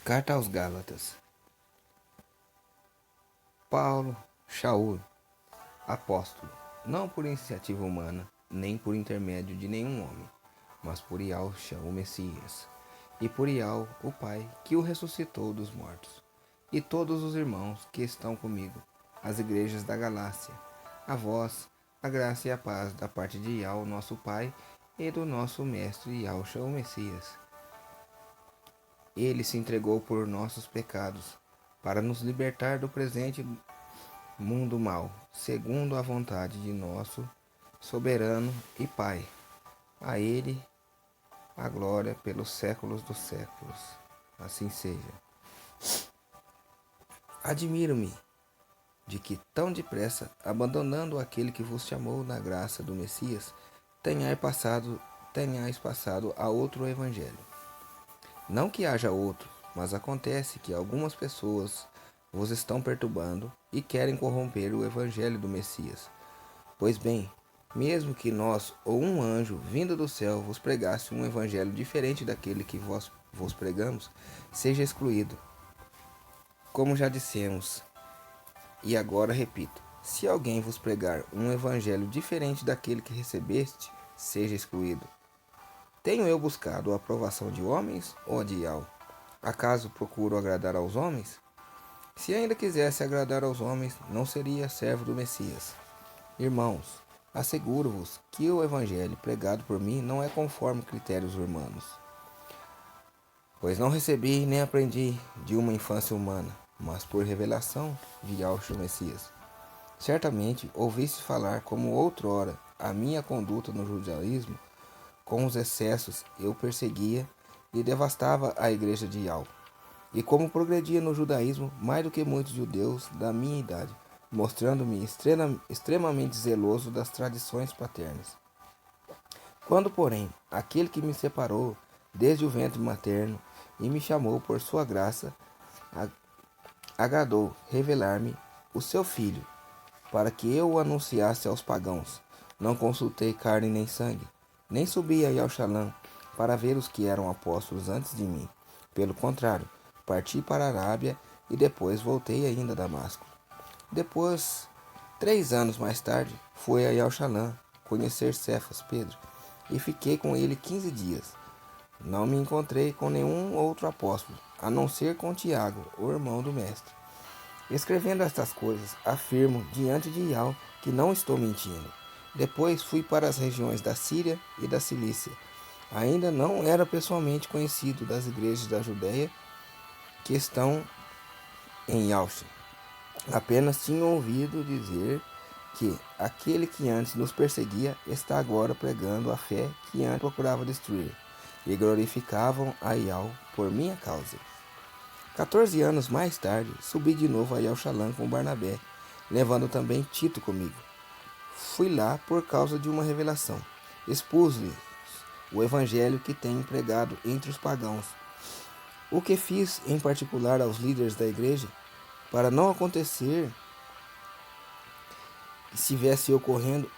Carta aos Gálatas. Paulo, Shaul, apóstolo, não por iniciativa humana, nem por intermédio de nenhum homem, mas por Yahshua, o Messias, e por Ial, o Pai, que o ressuscitou dos mortos, e todos os irmãos que estão comigo, as igrejas da Galácia, a vós, a graça e a paz da parte de Ial, nosso Pai, e do nosso Mestre Yahshua, o Messias. Ele se entregou por nossos pecados, para nos libertar do presente mundo mau, segundo a vontade de nosso soberano e Pai. A Ele a glória pelos séculos dos séculos. Assim seja. Admiro-me de que tão depressa, abandonando aquele que vos chamou na graça do Messias, tenhais passado a outro evangelho. Não que haja outro, mas acontece que algumas pessoas vos estão perturbando e querem corromper o evangelho do Messias. Pois bem, mesmo que nós ou um anjo vindo do céu vos pregasse um evangelho diferente daquele que vos pregamos, seja excluído. Como já dissemos, e agora repito, se alguém vos pregar um evangelho diferente daquele que recebeste, seja excluído. Tenho eu buscado a aprovação de homens ou de Ial? Acaso procuro agradar aos homens? Se ainda quisesse agradar aos homens, não seria servo do Messias. Irmãos, asseguro-vos que o evangelho pregado por mim não é conforme critérios humanos, pois não recebi nem aprendi de uma infância humana, mas por revelação de Yahshua Messias. Certamente ouviste falar como outrora a minha conduta no judaísmo. Com os excessos eu perseguia e devastava a igreja de Ial, e como progredia no judaísmo mais do que muitos judeus da minha idade, mostrando-me extremamente zeloso das tradições paternas. Quando, porém, aquele que me separou desde o ventre materno e me chamou por sua graça, agradou revelar-me o seu filho, para que eu o anunciasse aos pagãos, não consultei carne nem sangue, nem subi a Yalxalã para ver os que eram apóstolos antes de mim. Pelo contrário, parti para a Arábia e depois voltei ainda a Damasco. Depois, 3 anos mais tarde, fui a Yalxalã conhecer Cefas, Pedro, e fiquei com ele 15 dias. Não me encontrei com nenhum outro apóstolo, a não ser com Tiago, o irmão do mestre. Escrevendo estas coisas, afirmo diante de Ial que não estou mentindo. Depois fui para as regiões da Síria e da Cilícia. Ainda não era pessoalmente conhecido das igrejas da Judéia que estão em Yalcha. Apenas tinha ouvido dizer que aquele que antes nos perseguia está agora pregando a fé que antes procurava destruir, e glorificavam a Ial por minha causa. 14 anos mais tarde, subi de novo a Yalxalã com Barnabé, levando também Tito comigo. Fui lá por causa de uma revelação. Expus-lhes o evangelho que tenho pregado entre os pagãos. O que fiz em particular aos líderes da igreja, para não acontecer que estivesse ocorrendo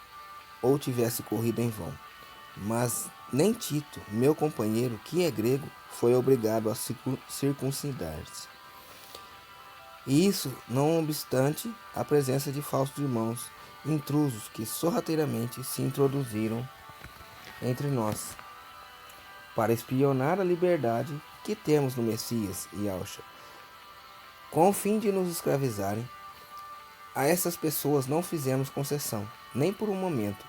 ou tivesse corrido em vão. Mas nem Tito, meu companheiro, que é grego, foi obrigado a circuncidar-se. E isso, não obstante a presença de falsos irmãos, intrusos que sorrateiramente se introduziram entre nós, para espionar a liberdade que temos no Messias e Yahshua, com o fim de nos escravizarem. A essas pessoas não fizemos concessão, nem por um momento,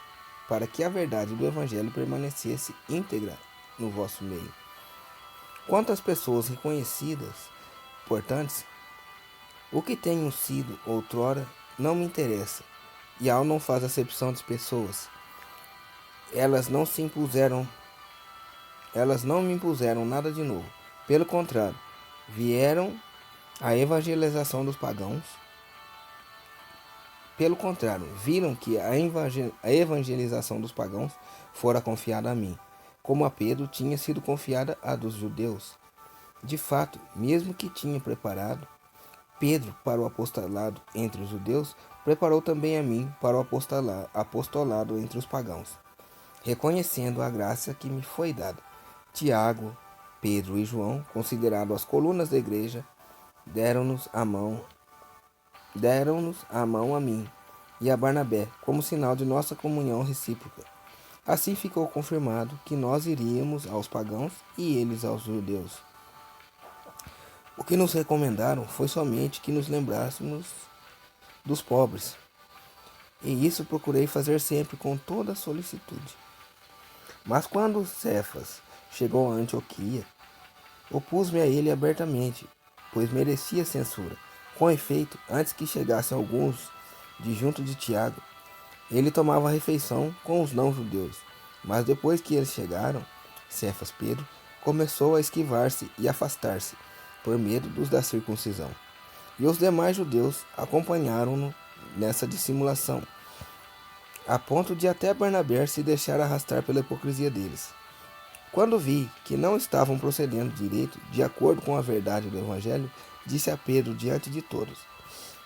para que a verdade do Evangelho permanecesse íntegra no vosso meio. Quanto às pessoas reconhecidas, portanto, o que tenham sido outrora não me interessa, e Al não faz acepção de pessoas. Elas não me impuseram nada de novo. Pelo contrário, vieram a evangelização dos pagãos. Pelo contrário, viram que a evangelização dos pagãos fora confiada a mim, como a Pedro tinha sido confiada a dos judeus. De fato, mesmo que tinha preparado Pedro para o apostolado entre os judeus, preparou também a mim para o apostolado entre os pagãos, reconhecendo a graça que me foi dada. Tiago, Pedro e João, considerados as colunas da igreja, deram-nos a mão a mim e a Barnabé, como sinal de nossa comunhão recíproca. Assim ficou confirmado que nós iríamos aos pagãos e eles aos judeus. O que nos recomendaram foi somente que nos lembrássemos dos pobres, e isso procurei fazer sempre com toda solicitude. Mas quando Cefas chegou a Antioquia, opus-me a ele abertamente, pois merecia censura. Com efeito, antes que chegassem alguns de junto de Tiago, ele tomava refeição com os não-judeus. Mas depois que eles chegaram, Cefas Pedro começou a esquivar-se e afastar-se, por medo dos da circuncisão. E os demais judeus acompanharam-no nessa dissimulação, a ponto de até Barnabé se deixar arrastar pela hipocrisia deles. Quando vi que não estavam procedendo direito, de acordo com a verdade do Evangelho, disse a Pedro diante de todos: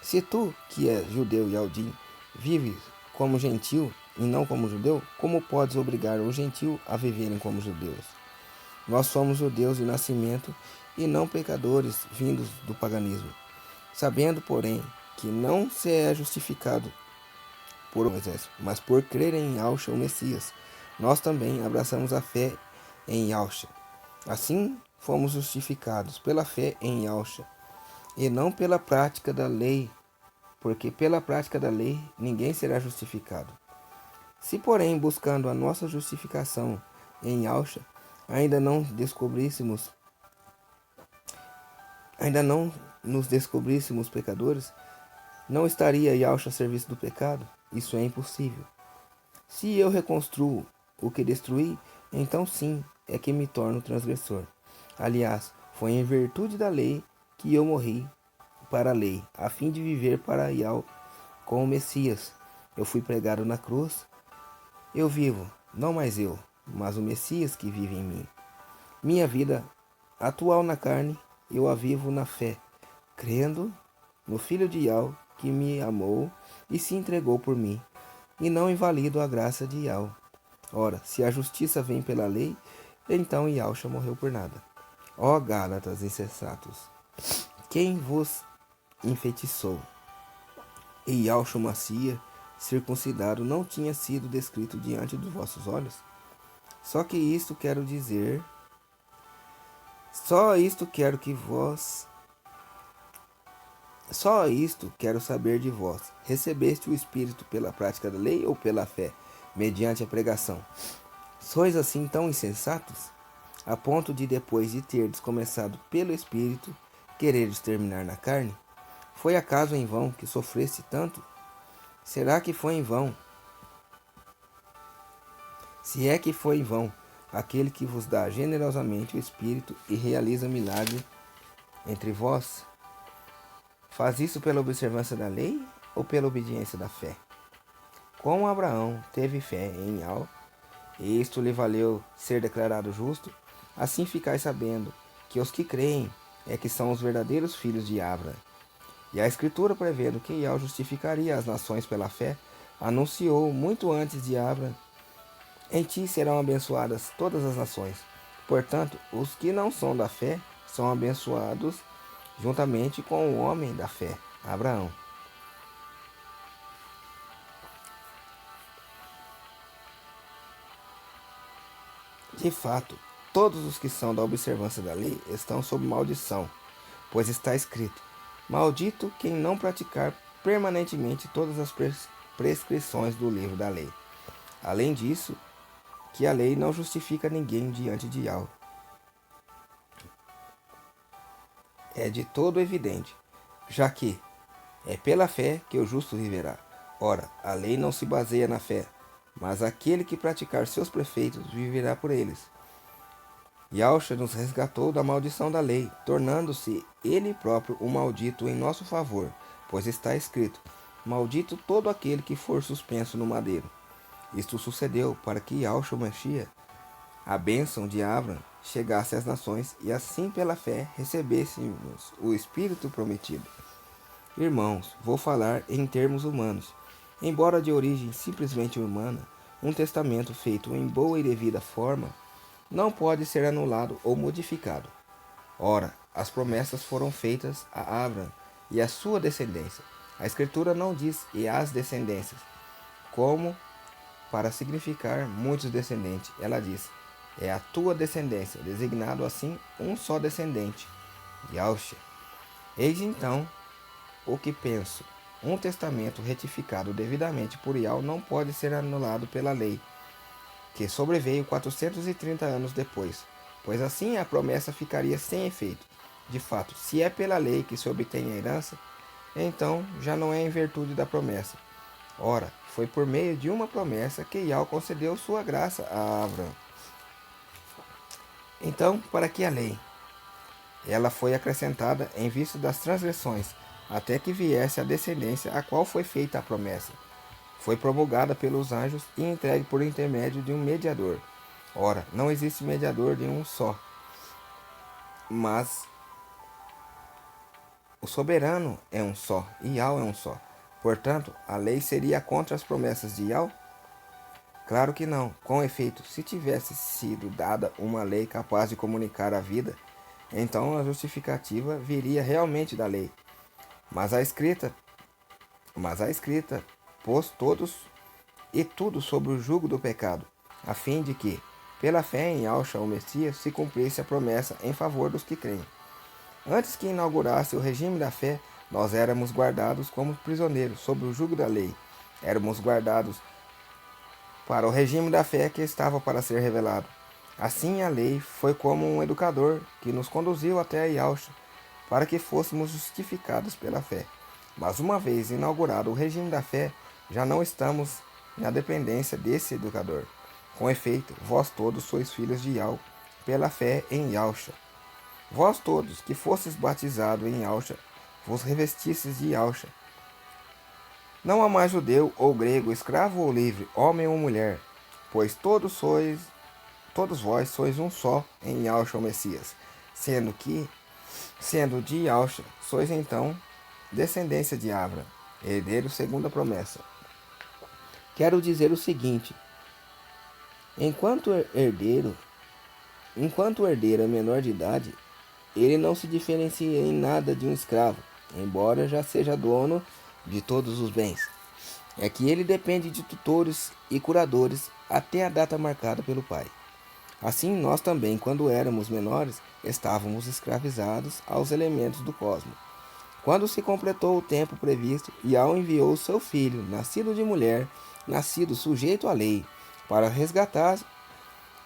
Se tu, que és judeu e aldim, vives como gentil e não como judeu, como podes obrigar o gentil a viverem como judeus? Nós somos judeus de nascimento e não pecadores vindos do paganismo. Sabendo, porém, que não se é justificado por Moisés, mas por crer em Yahshua o Messias, nós também abraçamos a fé em Yahshua. Assim fomos justificados pela fé em Yahshua, e não pela prática da lei, porque pela prática da lei ninguém será justificado. Se, porém, buscando a nossa justificação em Yahshua, ainda não nos descobríssemos pecadores, não estaria Yahshua a serviço do pecado? Isso é impossível. Se eu reconstruo o que destruí, então sim é que me torno transgressor. Aliás, foi em virtude da lei que eu morri para a lei, a fim de viver para Yahweh com o Messias. Eu fui pregado na cruz. Eu vivo, não mais eu, mas o Messias que vive em mim. Minha vida atual na carne, eu a vivo na fé, crendo no Filho de Yahweh que me amou e se entregou por mim, e não invalido a graça de Yahweh. Ora, se a justiça vem pela lei, então Yahshua morreu por nada. Ó Gálatas insensatos, quem vos enfeitiçou? E Yahshua Massia, circuncidado, não tinha sido descrito diante dos vossos olhos? Só isto quero saber de vós. Recebeste o Espírito pela prática da lei ou pela fé, mediante a pregação? Sois assim tão insensatos, a ponto de, depois de terdes começado pelo Espírito, quereres terminar na carne? Foi acaso em vão que sofreste tanto? Será que foi em vão? Se é que foi em vão, aquele que vos dá generosamente o Espírito e realiza milagre entre vós, faz isso pela observância da lei ou pela obediência da fé? Como Abraão teve fé em Yahweh, e isto lhe valeu ser declarado justo, assim ficais sabendo que os que creem é que são os verdadeiros filhos de Abraão. E a Escritura, prevendo que Yahweh justificaria as nações pela fé, anunciou muito antes de Abraão: em ti serão abençoadas todas as nações. Portanto, os que não são da fé são abençoados juntamente com o homem da fé, Abraão. De fato, todos os que são da observância da lei estão sob maldição, pois está escrito: maldito quem não praticar permanentemente todas as prescrições do livro da lei. Além disso, que a lei não justifica ninguém diante de Yahweh. É de todo evidente, já que é pela fé que o justo viverá. Ora, a lei não se baseia na fé, mas aquele que praticar seus preceitos viverá por eles. Yahshua nos resgatou da maldição da lei, tornando-se ele próprio um maldito em nosso favor, pois está escrito: maldito todo aquele que for suspenso no madeiro. Isto sucedeu para que Yahshua Mashiach, a bênção de Abraão, chegasse às nações e assim pela fé recebêssemos o Espírito prometido. Irmãos, vou falar em termos humanos. Embora de origem simplesmente humana, um testamento feito em boa e devida forma não pode ser anulado ou modificado. Ora, as promessas foram feitas a Abraão e a sua descendência. A Escritura não diz "e as descendências", como para significar muitos descendentes. Ela diz: "é a tua descendência", designado assim um só descendente, Yahshua. Eis então o que penso. Um testamento retificado devidamente por Yahweh não pode ser anulado pela lei, que sobreveio 430 anos depois, pois assim a promessa ficaria sem efeito. De fato, se é pela lei que se obtém a herança, então já não é em virtude da promessa. Ora, foi por meio de uma promessa que Yahweh concedeu sua graça a Abraão. Então, para que a lei? Ela foi acrescentada em vista das transgressões, até que viesse a descendência a qual foi feita a promessa. Foi promulgada pelos anjos e entregue por intermédio de um mediador. Ora, não existe mediador de um só, mas o soberano é um só, e Yahweh é um só. Portanto, a lei seria contra as promessas de Yahweh? Claro que não. Com efeito, se tivesse sido dada uma lei capaz de comunicar a vida, então a justificativa viria realmente da lei. Mas a escrita pôs todos e tudo sobre o jugo do pecado, a fim de que, pela fé em Yahshua o Messias, se cumprisse a promessa em favor dos que creem. Antes que inaugurasse o regime da fé, nós éramos guardados como prisioneiros sob o jugo da lei. Éramos guardados para o regime da fé que estava para ser revelado. Assim, a lei foi como um educador que nos conduziu até a Yahshua, para que fôssemos justificados pela fé. Mas uma vez inaugurado o regime da fé, já não estamos na dependência desse educador. Com efeito, vós todos sois filhos de Yahweh pela fé em Yahshua. Vós todos que fostes batizados em Yahshua, vos revestistes de Yahshua. Não há mais judeu ou grego, escravo ou livre, homem ou mulher, pois todos vós sois um só em Yahshua o Messias, sendo de Yahshua, sois então descendência de Abraão, herdeiro segundo a promessa. Quero dizer o seguinte: enquanto o herdeiro é menor de idade, ele não se diferencia em nada de um escravo, embora já seja dono de todos os bens. É que ele depende de tutores e curadores até a data marcada pelo pai. Assim, nós também, quando éramos menores, estávamos escravizados aos elementos do cosmos. Quando se completou o tempo previsto, Yahweh enviou seu filho, nascido de mulher, nascido sujeito à lei, para resgatar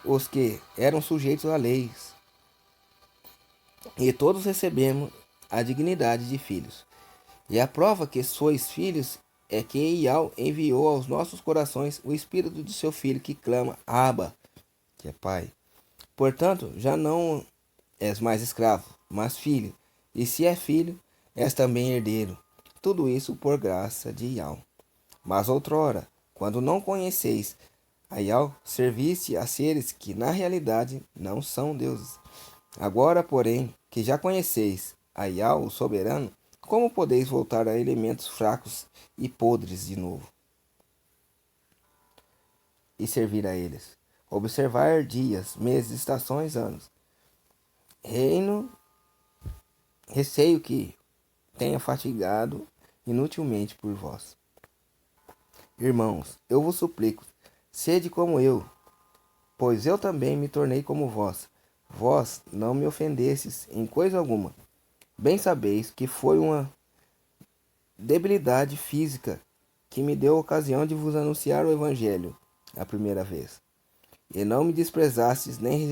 os que eram sujeitos à lei. E todos recebemos a dignidade de filhos. E a prova que sois filhos é que Yahweh enviou aos nossos corações o espírito de seu filho que clama Abba, que é pai. Portanto, já não és mais escravo, mas filho. E se é filho, és também herdeiro. Tudo isso por graça de Yahweh. Mas outrora, quando não conheceis a Yahweh, serviste a seres que na realidade não são deuses. Agora, porém, que já conheceis a Yahweh, o soberano, como podeis voltar a elementos fracos e podres de novo e servir a eles? Observar dias, meses, estações, anos. Receio que tenha fatigado inutilmente por vós. Irmãos, eu vos suplico, sede como eu, pois eu também me tornei como vós. Vós não me ofendestes em coisa alguma. Bem sabeis que foi uma debilidade física que me deu a ocasião de vos anunciar o Evangelho a primeira vez. E não me desprezastes nem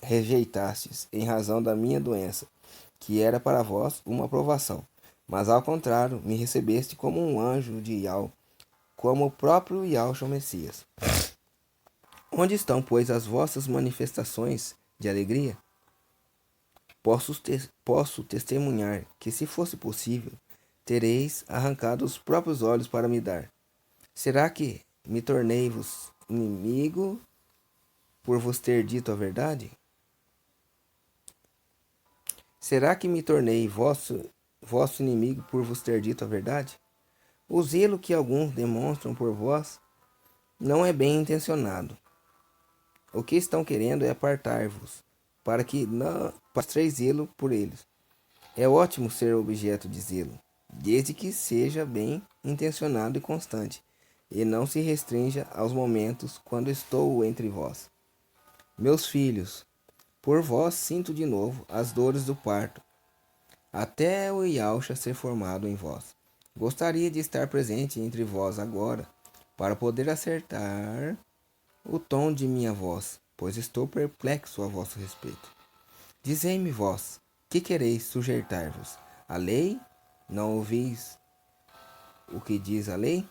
rejeitastes em razão da minha doença, que era para vós uma provação. Mas ao contrário, me recebeste como um anjo de Yahweh, como o próprio Yahshua Messias. Onde estão, pois, as vossas manifestações de alegria? Posso testemunhar que, se fosse possível, tereis arrancado os próprios olhos para me dar. Será que me tornei-vos inimigo por vos ter dito a verdade? Será que me tornei vosso inimigo por vos ter dito a verdade? O zelo que alguns demonstram por vós não é bem intencionado. O que estão querendo é apartar-vos, para que não mostreis zelo por eles. É ótimo ser objeto de zelo, desde que seja bem intencionado e constante, e não se restrinja aos momentos quando estou entre vós. Meus filhos, por vós sinto de novo as dores do parto, até o Yalcha ser formado em vós. Gostaria de estar presente entre vós agora, para poder acertar o tom de minha voz, pois estou perplexo a vosso respeito. Dizei-me vós, que quereis sujeitar-vos? A lei? Não ouvis o que diz a lei?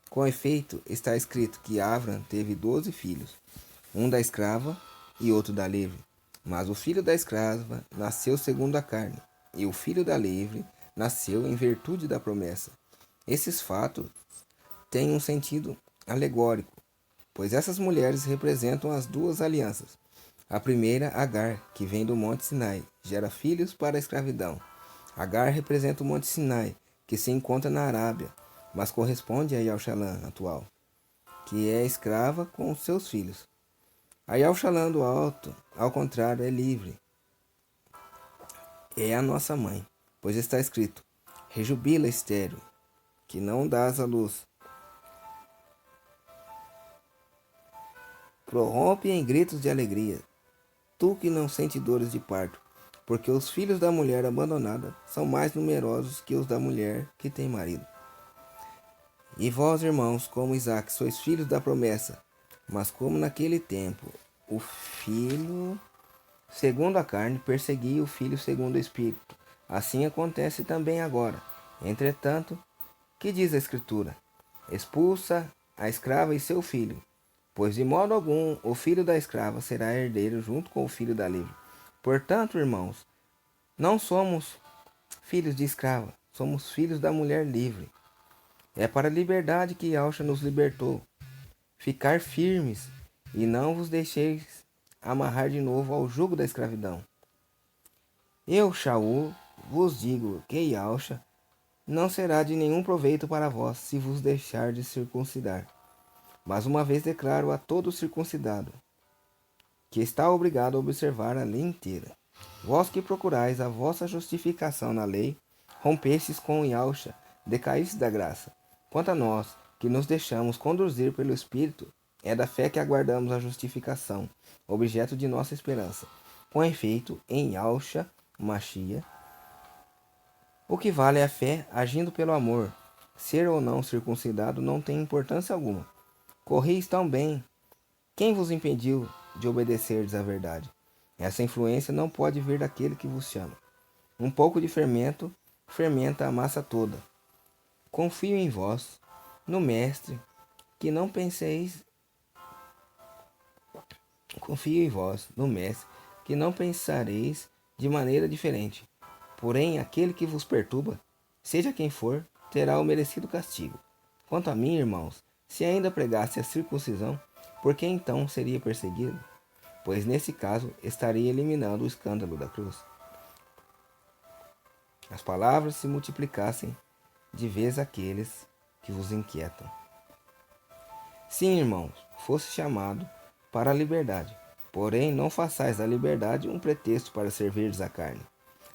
Com efeito, está escrito que Avram teve 12 filhos, um da escrava e outro da livre. Mas o filho da escrava nasceu segundo a carne, e o filho da livre nasceu em virtude da promessa. Esses fatos têm um sentido alegórico, pois essas mulheres representam as duas alianças. A primeira, Agar, que vem do Monte Sinai, gera filhos para a escravidão. Agar representa o Monte Sinai, que se encontra na Arábia, mas corresponde a Yalchalã atual, que é escrava com seus filhos. A Yalchalã do alto, ao contrário, é livre. É a nossa mãe, pois está escrito: rejubila estéreo, que não dás a luz. Prorrompe em gritos de alegria, tu que não sente dores de parto, porque os filhos da mulher abandonada são mais numerosos que os da mulher que tem marido. E vós, irmãos, como Isaque, sois filhos da promessa, mas como naquele tempo o filho segundo a carne perseguia o filho segundo o espírito, assim acontece também agora. Entretanto, que diz a Escritura? Expulsa a escrava e seu filho, pois de modo algum o filho da escrava será herdeiro junto com o filho da livre. Portanto, irmãos, não somos filhos de escrava, somos filhos da mulher livre. É para a liberdade que Yahshua nos libertou. Ficar firmes e não vos deixeis amarrar de novo ao jugo da escravidão. Eu, Shaul, vos digo que Yahshua não será de nenhum proveito para vós se vos deixar de circuncidar. Mas uma vez declaro a todo circuncidado que está obrigado a observar a lei inteira. Vós que procurais a vossa justificação na lei, rompestes com Yahshua, decaístes da graça. Quanto a nós, que nos deixamos conduzir pelo Espírito, é da fé que aguardamos a justificação, objeto de nossa esperança. Com efeito, em Yahshua, Machia, o que vale é a fé agindo pelo amor. Ser ou não circuncidado não tem importância alguma. Correis tão bem. Quem vos impediu de obedecerdes à verdade? Essa influência não pode vir daquele que vos chama. Um pouco de fermento fermenta a massa toda. Confio em vós, no Mestre, que não penseis. Confio em vós, no Mestre, que não pensareis de maneira diferente. Porém, aquele que vos perturba, seja quem for, terá o merecido castigo. Quanto a mim, irmãos, se ainda pregasse a circuncisão, por que então seria perseguido? Pois nesse caso estaria eliminando o escândalo da cruz. As palavras se multiplicassem de vez aqueles que vos inquietam. Sim, irmãos, fosse chamado para a liberdade. Porém, não façais da liberdade um pretexto para servirdes a carne.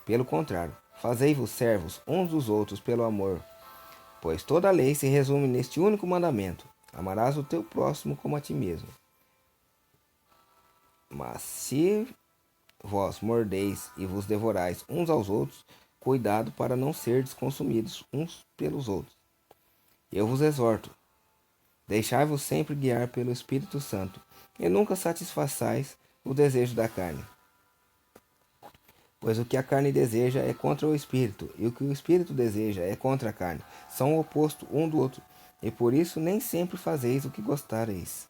Pelo contrário, fazei-vos servos uns dos outros pelo amor. Pois toda a lei se resume neste único mandamento: amarás o teu próximo como a ti mesmo. Mas se vós mordeis e vos devorais uns aos outros, cuidado para não serdes consumidos uns pelos outros. Eu vos exorto, deixai-vos sempre guiar pelo Espírito Santo, e nunca satisfaçais o desejo da carne. Pois o que a carne deseja é contra o Espírito, e o que o Espírito deseja é contra a carne. São o oposto um do outro, e por isso nem sempre fazeis o que gostareis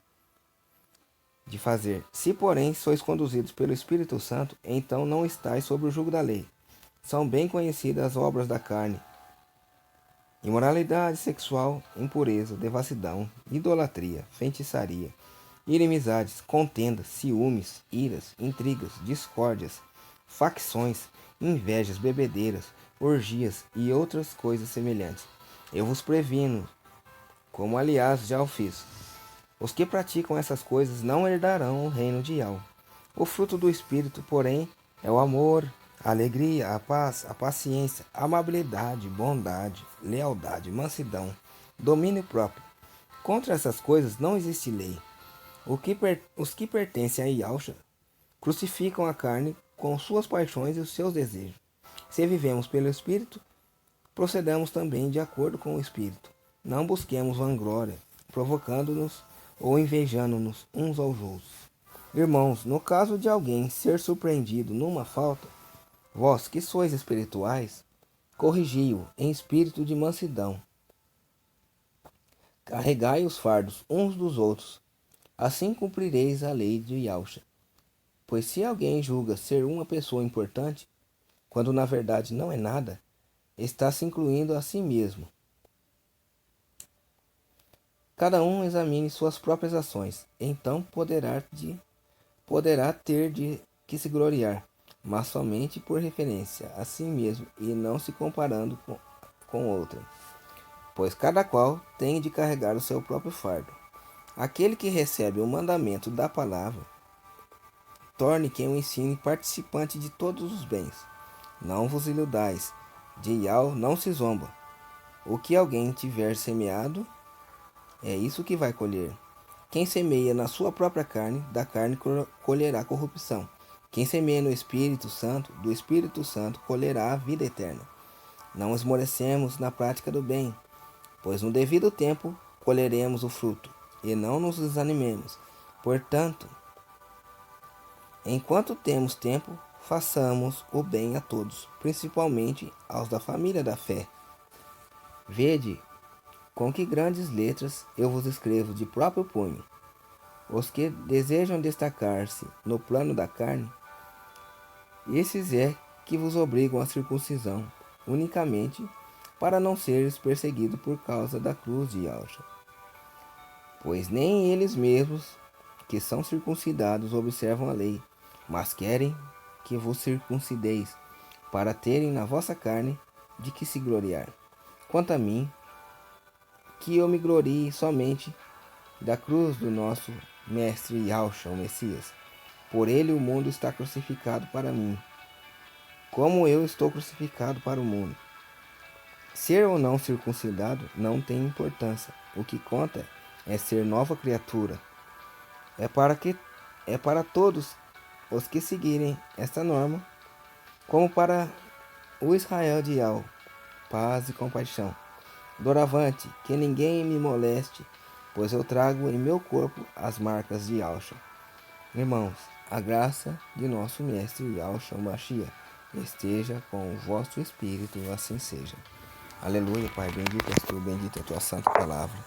de fazer. Se, porém, sois conduzidos pelo Espírito Santo, então não estáis sob o jugo da lei. São bem conhecidas as obras da carne: imoralidade sexual, impureza, devassidão, idolatria, feitiçaria, inimizades, contendas, ciúmes, iras, intrigas, discórdias, facções, invejas, bebedeiras, orgias e outras coisas semelhantes. Eu vos previno, como aliás já o fiz. Os que praticam essas coisas não herdarão o reino de Yahweh. O fruto do Espírito, porém, é o amor, a alegria, a paz, a paciência, a amabilidade, bondade, lealdade, mansidão, domínio próprio. Contra essas coisas não existe lei. Os que pertencem a Yahshua crucificam a carne com suas paixões e os seus desejos. Se vivemos pelo Espírito, procedamos também de acordo com o Espírito. Não busquemos vanglória, provocando-nos ou invejando-nos uns aos outros. Irmãos, no caso de alguém ser surpreendido numa falta, vós que sois espirituais, corrigi-o em espírito de mansidão. Carregai os fardos uns dos outros, assim cumprireis a lei de Yahshua. Pois se alguém julga ser uma pessoa importante, quando na verdade não é nada, está se incluindo a si mesmo. Cada um examine suas próprias ações, então poderá ter de que se gloriar, mas somente por referência a si mesmo e não se comparando com outrem. Pois cada qual tem de carregar o seu próprio fardo. Aquele que recebe o mandamento da palavra, torne quem o ensine participante de todos os bens. Não vos iludais, de Yahweh não se zomba. O que alguém tiver semeado, é isso que vai colher. Quem semeia na sua própria carne, da carne colherá corrupção. Quem semeia no Espírito Santo, do Espírito Santo colherá a vida eterna. Não esmorecemos na prática do bem, pois no devido tempo colheremos o fruto, e não nos desanimemos. Portanto, enquanto temos tempo, façamos o bem a todos, principalmente aos da família da fé. Vede com que grandes letras eu vos escrevo de próprio punho. Os que desejam destacar-se no plano da carne, esses é que vos obrigam à circuncisão, unicamente para não seres perseguido por causa da cruz de Yahshua. Pois nem eles mesmos, que são circuncidados, observam a lei, mas querem que vos circuncideis, para terem na vossa carne de que se gloriar. Quanto a mim, que eu me glorie somente da cruz do nosso Mestre Yahshua, o Messias. Por ele o mundo está crucificado para mim, como eu estou crucificado para o mundo. Ser ou não circuncidado não tem importância. O que conta é ser nova criatura. É para todos os que seguirem esta norma, como para o Israel de Yahweh, paz e compaixão. Doravante, que ninguém me moleste, pois eu trago em meu corpo as marcas de Yahshua. Irmãos, a graça de nosso Mestre Yahshua Mashiach esteja com o vosso espírito, assim seja. Aleluia, Pai, bendito és tu, bendita é a tua santa palavra.